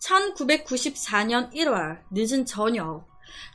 1994년 1월 늦은 저녁,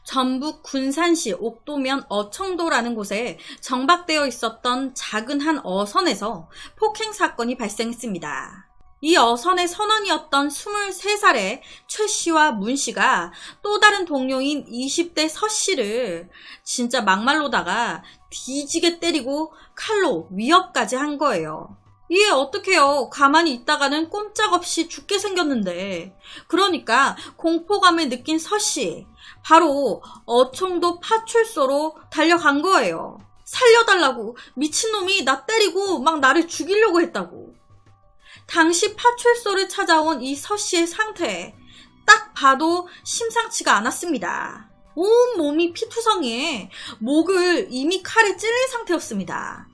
전북 군산시 옥도면 어청도라는 곳에 정박되어 있었던 작은 한 어선에서 폭행 사건이 발생했습니다. 이 어선의 선원이었던 23살의 최 씨와 문 씨가 또 다른 동료인 20대 서 씨를 진짜 막말로다가 뒤지게 때리고 칼로 위협까지 한 거예요. 이게 어떡해요. 가만히 있다가는 꼼짝없이 죽게 생겼는데. 그러니까 공포감을 느낀 서씨, 바로 어청도 파출소로 달려간 거예요. 살려달라고. 미친놈이 나 때리고 막 나를 죽이려고 했다고. 당시 파출소를 찾아온 이 서씨의 상태, 딱 봐도 심상치가 않았습니다. 온 몸이 피투성이에 목을 이미 칼에 찔린 상태였습니다.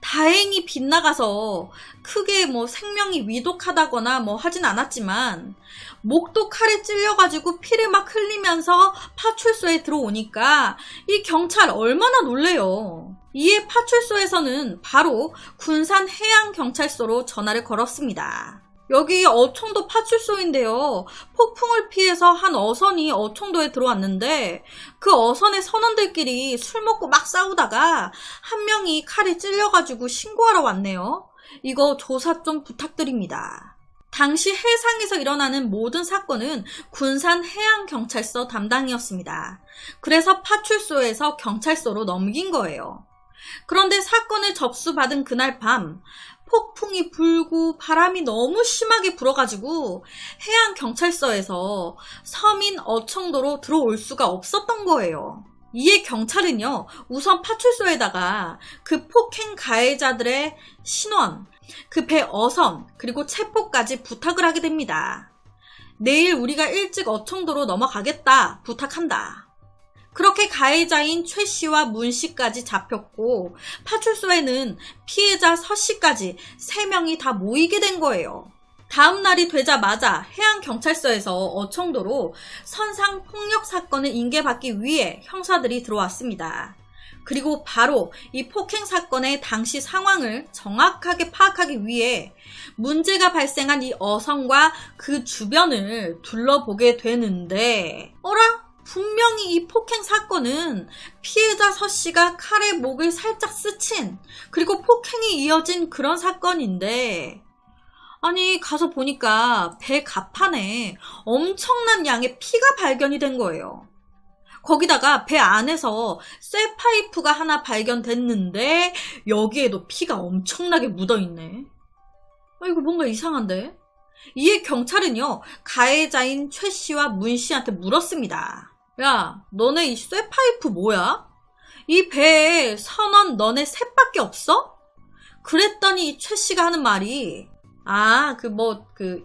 다행히 빗나가서 크게 생명이 위독하다거나 하진 않았지만 목도 칼에 찔려가지고 피를 막 흘리면서 파출소에 들어오니까 이 경찰 얼마나 놀래요. 이에 파출소에서는 바로 군산해양경찰서로 전화를 걸었습니다. 여기 어청도 파출소인데요. 폭풍을 피해서 한 어선이 어청도에 들어왔는데 그 어선의 선원들끼리 술 먹고 막 싸우다가 한 명이 칼에 찔려가지고 신고하러 왔네요. 이거 조사 좀 부탁드립니다. 당시 해상에서 일어나는 모든 사건은 군산해양경찰서 담당이었습니다. 그래서 파출소에서 경찰서로 넘긴 거예요. 그런데 사건을 접수받은 그날 밤 폭풍이 불고 바람이 너무 심하게 불어가지고 해양경찰서에서 서민 어청도로 들어올 수가 없었던 거예요. 이에 경찰은요, 우선 파출소에다가 그 폭행 가해자들의 신원, 그 배 어선, 그리고 체포까지 부탁을 하게 됩니다. 내일 우리가 일찍 어청도로 넘어가겠다, 부탁한다. 그렇게 가해자인 최 씨와 문 씨까지 잡혔고 파출소에는 피해자 서 씨까지 3명이 다 모이게 된 거예요. 다음 날이 되자마자 해양경찰서에서 어청도로 선상폭력 사건을 인계받기 위해 형사들이 들어왔습니다. 그리고 바로 이 폭행 사건의 당시 상황을 정확하게 파악하기 위해 문제가 발생한 이 어선과 그 주변을 둘러보게 되는데, 어라? 분명히 이 폭행 사건은 피해자 서 씨가 칼에 목을 살짝 스친, 그리고 폭행이 이어진 그런 사건인데, 아니 가서 보니까 배 갑판에 엄청난 양의 피가 발견이 된 거예요. 거기다가 배 안에서 쇠파이프가 하나 발견됐는데 여기에도 피가 엄청나게 묻어있네. 이거 뭔가 이상한데? 이에 경찰은요, 가해자인 최 씨와 문 씨한테 물었습니다. 야, 너네 이 쇠파이프 뭐야? 이 배에 선원 너네 셋밖에 없어? 그랬더니 이 최 씨가 하는 말이,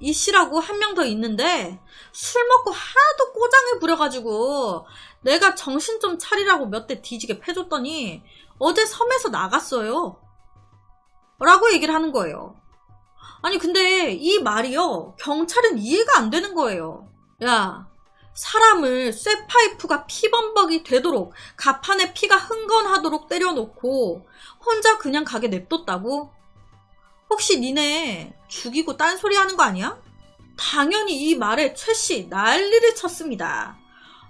이 씨라고 한 명 더 있는데 술 먹고 하도 꼬장을 부려가지고 내가 정신 좀 차리라고 몇 대 뒤지게 패줬더니 어제 섬에서 나갔어요. 라고 얘기를 하는 거예요. 아니 근데 이 말이요, 경찰은 이해가 안 되는 거예요. 야, 사람을 쇠파이프가 피범벅이 되도록 갑판에 피가 흥건하도록 때려놓고 혼자 그냥 가게 냅뒀다고? 혹시 니네 죽이고 딴소리 하는 거 아니야? 당연히 이 말에 최 씨 난리를 쳤습니다.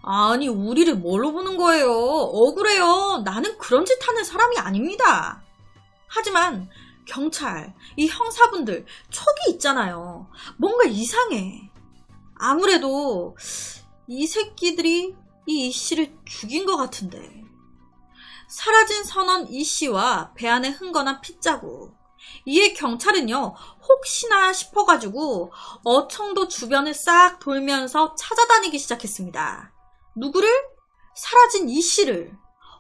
아니 우리를 뭘로 보는 거예요? 억울해요. 나는 그런 짓 하는 사람이 아닙니다. 하지만 경찰, 이 형사분들 촉이 있잖아요. 뭔가 이상해. 아무래도 이 새끼들이 이 씨를 죽인 것 같은데. 사라진 선원 이 씨와 배 안에 흥건한 핏자국. 이에 경찰은요, 혹시나 싶어가지고 어청도 주변을 싹 돌면서 찾아다니기 시작했습니다. 누구를? 사라진 이 씨를.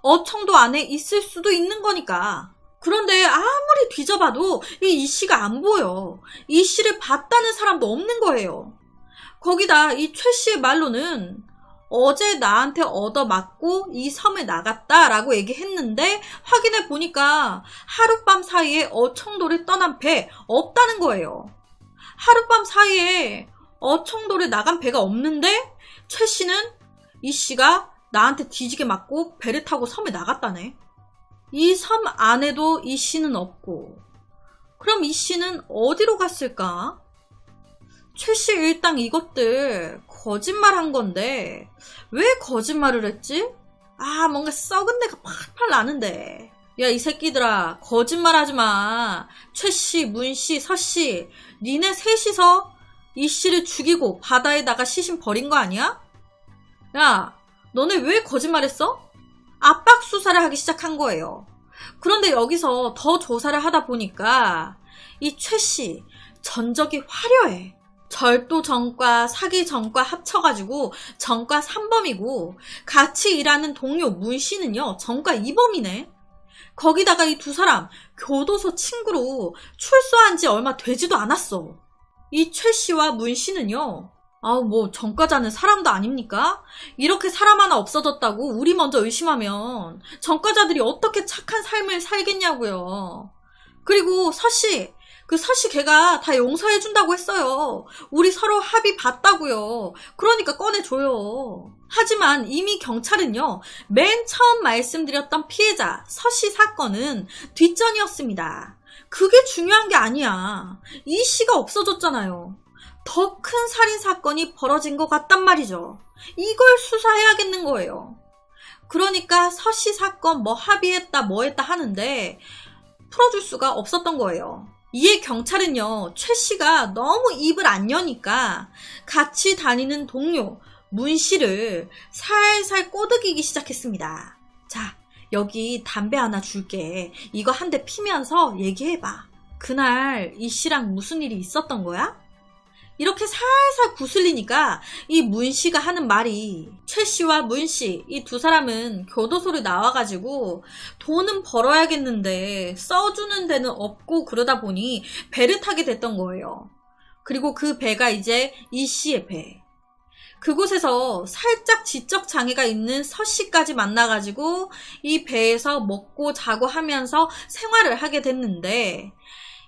어청도 안에 있을 수도 있는 거니까. 그런데 아무리 뒤져봐도 이 씨가 안 보여. 이 씨를 봤다는 사람도 없는 거예요. 거기다 이 최 씨의 말로는 어제 나한테 얻어맞고 이 섬에 나갔다라고 얘기했는데 확인해 보니까 하룻밤 사이에 어청도를 떠난 배 없다는 거예요. 하룻밤 사이에 어청도를 나간 배가 없는데 최 씨는 이 씨가 나한테 뒤지게 맞고 배를 타고 섬에 나갔다네. 이 섬 안에도 이 씨는 없고, 그럼 이 씨는 어디로 갔을까? 최씨 일당 이것들 거짓말 한 건데 왜 거짓말을 했지? 아, 뭔가 썩은 데가 팔팔 나는데. 야, 이 새끼들아, 거짓말 하지 마. 최씨, 문씨, 서씨, 니네 셋이서 이씨를 죽이고 바다에다가 시신 버린 거 아니야? 야, 너네 왜 거짓말했어? 압박 수사를 하기 시작한 거예요. 그런데 여기서 더 조사를 하다 보니까 이 최씨 전적이 화려해. 절도 전과 사기 전과 합쳐가지고 전과 3범이고 같이 일하는 동료 문씨는요 전과 2범이네. 거기다가 이 두 사람 교도소 친구로 출소한 지 얼마 되지도 않았어. 이 최씨와 문씨는요 뭐 전과자는 사람도 아닙니까? 이렇게 사람 하나 없어졌다고 우리 먼저 의심하면 전과자들이 어떻게 착한 삶을 살겠냐고요. 그리고 서씨, 그 서씨 걔가 다 용서해준다고 했어요. 우리 서로 합의 봤다고요. 그러니까 꺼내줘요. 하지만 이미 경찰은요, 맨 처음 말씀드렸던 피해자 서씨 사건은 뒷전이었습니다. 그게 중요한 게 아니야. 이 씨가 없어졌잖아요. 더 큰 살인사건이 벌어진 것 같단 말이죠. 이걸 수사해야겠는 거예요. 그러니까 서씨 사건 뭐 합의했다 뭐 했다 하는데 풀어줄 수가 없었던 거예요. 이에 경찰은요, 최 씨가 너무 입을 안 여니까 같이 다니는 동료 문 씨를 살살 꼬드기기 시작했습니다. 자, 여기 담배 하나 줄게. 이거 한 대 피면서 얘기해봐. 그날 이 씨랑 무슨 일이 있었던 거야? 이렇게 살살 구슬리니까 이 문 씨가 하는 말이, 최 씨와 문 씨, 이 두 사람은 교도소를 나와가지고 돈은 벌어야겠는데 써주는 데는 없고 그러다 보니 배를 타게 됐던 거예요. 그리고 그 배가 이제 이 씨의 배. 그곳에서 살짝 지적 장애가 있는 서 씨까지 만나가지고 이 배에서 먹고 자고 하면서 생활을 하게 됐는데,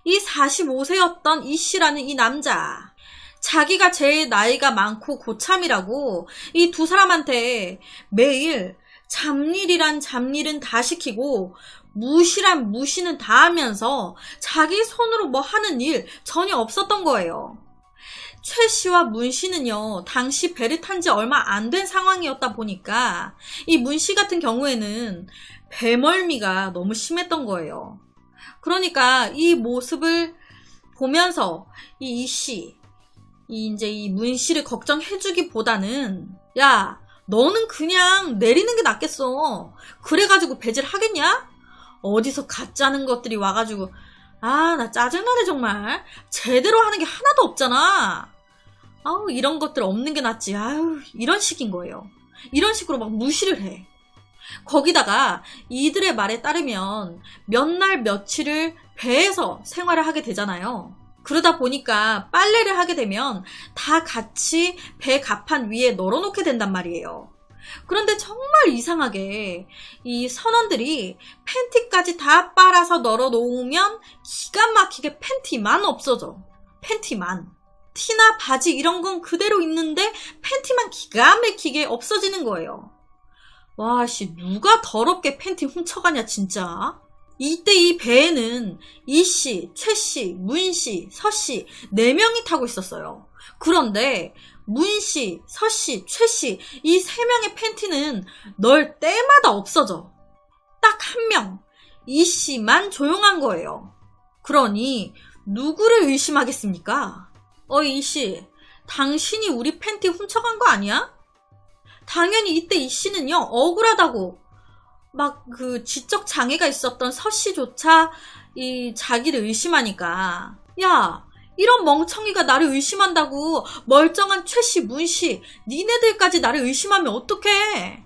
이 45세였던 이 씨라는 이 남자, 자기가 제일 나이가 많고 고참이라고 이 두 사람한테 매일 잡일이란 잡일은 다 시키고 무시란 무시는 다 하면서 자기 손으로 뭐 하는 일 전혀 없었던 거예요. 최 씨와 문 씨는요, 당시 배를 탄 지 얼마 안 된 상황이었다 보니까 이 문 씨 같은 경우에는 배멀미가 너무 심했던 거예요. 그러니까 이 모습을 보면서 이 씨, 이제 이 문 씨를 걱정해주기보다는, 야, 너는 그냥 내리는 게 낫겠어. 그래가지고 배질 하겠냐? 어디서 가짜는 것들이 와가지고, 아, 나 짜증나네 정말. 제대로 하는 게 하나도 없잖아. 아우, 이런 것들 없는 게 낫지. 아유, 이런 식인 거예요. 이런 식으로 막 무시를 해. 거기다가 이들의 말에 따르면 몇 날 며칠을 배에서 생활을 하게 되잖아요. 그러다 보니까 빨래를 하게 되면 다 같이 배 갑판 위에 널어놓게 된단 말이에요. 그런데 정말 이상하게 이 선원들이 팬티까지 다 빨아서 널어놓으면 기가 막히게 팬티만 없어져. 팬티만. 티나 바지 이런 건 그대로 있는데 팬티만 기가 막히게 없어지는 거예요. 와, 씨, 누가 더럽게 팬티 훔쳐가냐 진짜. 이때 이 배에는 이 씨, 최 씨, 문 씨, 서 씨 4명이 타고 있었어요. 그런데 문 씨, 서 씨, 최 씨 이 3명의 팬티는 널 때마다 없어져. 딱 한 명, 이 씨만 조용한 거예요. 그러니 누구를 의심하겠습니까? 이 씨, 당신이 우리 팬티 훔쳐간 거 아니야? 당연히 이때 이 씨는요, 억울하다고 막 그 지적 장애가 있었던 서 씨조차 이 자기를 의심하니까, 야, 이런 멍청이가 나를 의심한다고 멀쩡한 최 씨, 문 씨, 니네들까지 나를 의심하면 어떡해?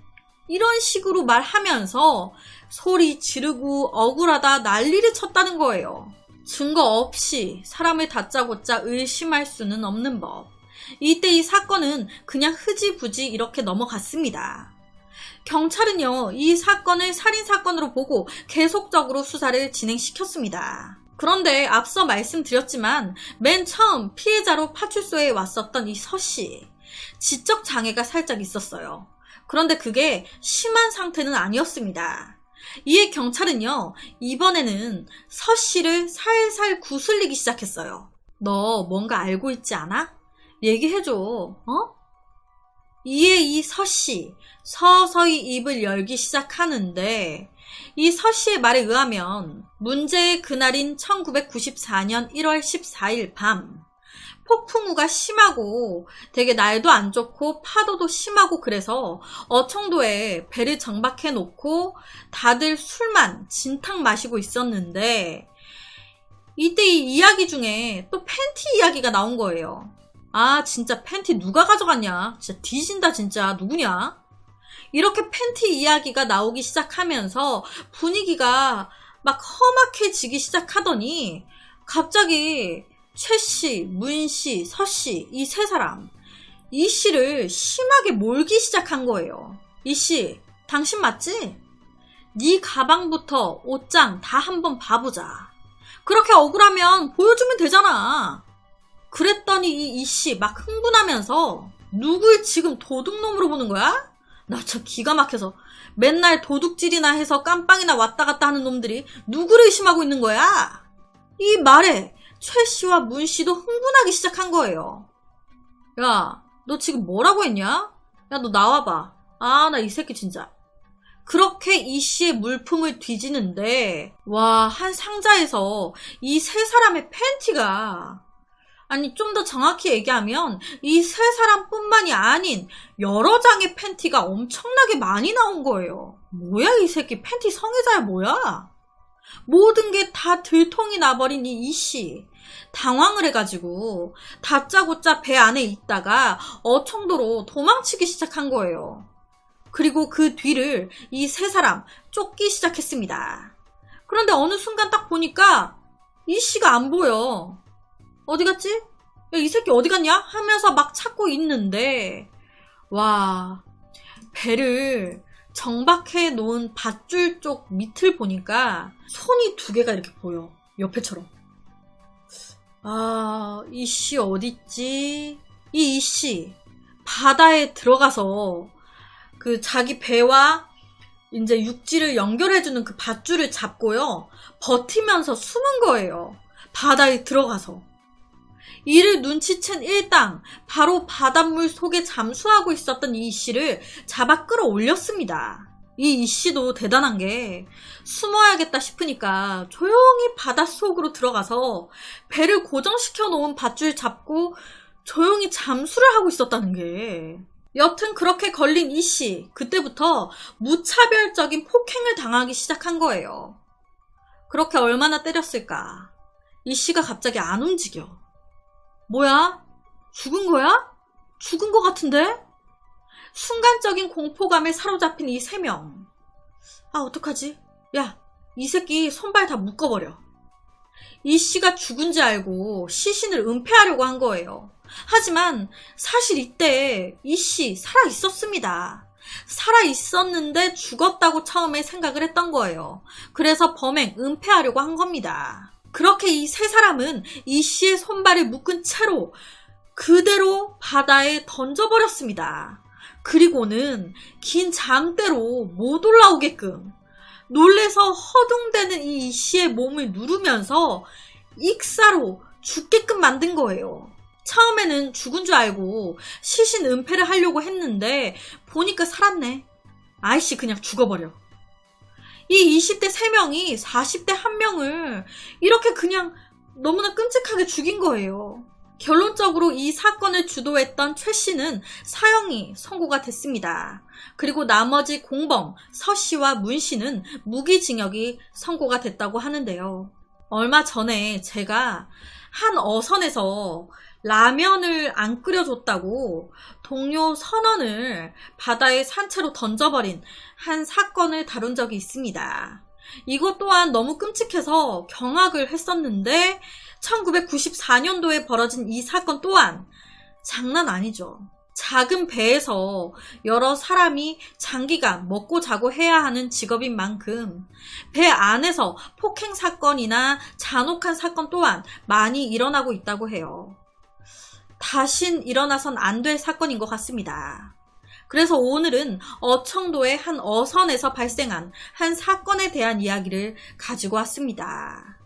이런 식으로 말하면서 소리 지르고 억울하다 난리를 쳤다는 거예요. 증거 없이 사람을 다짜고짜 의심할 수는 없는 법. 이때 이 사건은 그냥 흐지부지 이렇게 넘어갔습니다. 경찰은요, 이 사건을 살인사건으로 보고 계속적으로 수사를 진행시켰습니다. 그런데 앞서 말씀드렸지만 맨 처음 피해자로 파출소에 왔었던 이 서 씨, 지적 장애가 살짝 있었어요. 그런데 그게 심한 상태는 아니었습니다. 이에 경찰은요, 이번에는 서 씨를 살살 구슬리기 시작했어요. 너 뭔가 알고 있지 않아? 얘기해줘. 어? 이에 이 서씨 서서히 입을 열기 시작하는데 이 서씨의 말에 의하면 문제의 그날인 1994년 1월 14일 밤 폭풍우가 심하고 되게 날도 안 좋고 파도도 심하고 그래서 어청도에 배를 정박해 놓고 다들 술만 진탕 마시고 있었는데 이때 이 이야기 중에 또 팬티 이야기가 나온 거예요. 아 진짜 팬티 누가 가져갔냐? 진짜 뒤진다 진짜. 누구냐? 이렇게 팬티 이야기가 나오기 시작하면서 분위기가 막 험악해지기 시작하더니 갑자기 최씨, 문씨, 서씨 이 세 사람 이씨를 심하게 몰기 시작한 거예요. 이씨 당신 맞지? 네 가방부터 옷장 다 한번 봐보자. 그렇게 억울하면 보여주면 되잖아. 그랬더니 이 이씨 막 흥분하면서 누굴 지금 도둑놈으로 보는 거야? 나 저 기가 막혀서 맨날 도둑질이나 해서 깜빵이나 왔다 갔다 하는 놈들이 누구를 의심하고 있는 거야? 이 말에 최 씨와 문 씨도 흥분하기 시작한 거예요. 야, 너 지금 뭐라고 했냐? 야, 너 나와봐. 아, 나 이 새끼 진짜. 그렇게 이 씨의 물품을 뒤지는데 와, 한 상자에서 이 세 사람의 팬티가 아니 좀 더 정확히 얘기하면 이 세 사람뿐만이 아닌 여러 장의 팬티가 엄청나게 많이 나온 거예요. 뭐야 이 새끼 팬티 성애자야 뭐야? 모든 게 다 들통이 나버린 이 이씨 당황을 해가지고 다짜고짜 배 안에 있다가 어청도로 도망치기 시작한 거예요. 그리고 그 뒤를 이 세 사람 쫓기 시작했습니다. 그런데 어느 순간 딱 보니까 이씨가 안 보여. 어디 갔지? 야, 이 새끼 어디 갔냐? 하면서 막 찾고 있는데 와, 배를 정박해 놓은 밧줄 쪽 밑을 보니까 손이 두 개가 이렇게 보여. 옆에처럼. 아, 이씨 어딨지? 이 이씨 바다에 들어가서 그 자기 배와 이제 육지를 연결해주는 그 밧줄을 잡고요. 버티면서 숨은 거예요. 바다에 들어가서. 이를 눈치챈 일당 바로 바닷물 속에 잠수하고 있었던 이 씨를 잡아 끌어올렸습니다. 이 씨도 대단한 게 숨어야겠다 싶으니까 조용히 바닷속으로 들어가서 배를 고정시켜 놓은 밧줄 잡고 조용히 잠수를 하고 있었다는 게 여튼 그렇게 걸린 이 씨 그때부터 무차별적인 폭행을 당하기 시작한 거예요. 그렇게 얼마나 때렸을까? 이 씨가 갑자기 안 움직여. 뭐야? 죽은 거야? 죽은 거 같은데? 순간적인 공포감에 사로잡힌 이 세 명. 아, 어떡하지? 야, 이 새끼 손발 다 묶어버려. 이 씨가 죽은지 알고 시신을 은폐하려고 한 거예요. 하지만 사실 이때 이 씨 살아있었습니다. 살아있었는데 죽었다고 처음에 생각을 했던 거예요. 그래서 범행 은폐하려고 한 겁니다. 그렇게 이 세 사람은 이 씨의 손발을 묶은 채로 그대로 바다에 던져버렸습니다. 그리고는 긴 장대로 못 올라오게끔 놀래서 허둥대는 이 씨의 몸을 누르면서 익사로 죽게끔 만든 거예요. 처음에는 죽은 줄 알고 시신 은폐를 하려고 했는데 보니까 살았네. 아이씨 그냥 죽어버려. 이 20대 3명이 40대 1명을 이렇게 그냥 너무나 끔찍하게 죽인 거예요. 결론적으로 이 사건을 주도했던 최 씨는 사형이 선고가 됐습니다. 그리고 나머지 공범 서 씨와 문 씨는 무기징역이 선고가 됐다고 하는데요. 얼마 전에 제가 한 어선에서 라면을 안 끓여줬다고 동료 선원을 바다에 산채로 던져버린 한 사건을 다룬 적이 있습니다. 이것 또한 너무 끔찍해서 경악을 했었는데 1994년도에 벌어진 이 사건 또한 장난 아니죠. 작은 배에서 여러 사람이 장기간 먹고 자고 해야 하는 직업인 만큼 배 안에서 폭행 사건이나 잔혹한 사건 또한 많이 일어나고 있다고 해요. 다신 일어나선 안 될 사건인 것 같습니다. 그래서 오늘은 어청도의 한 어선에서 발생한 한 사건에 대한 이야기를 가지고 왔습니다.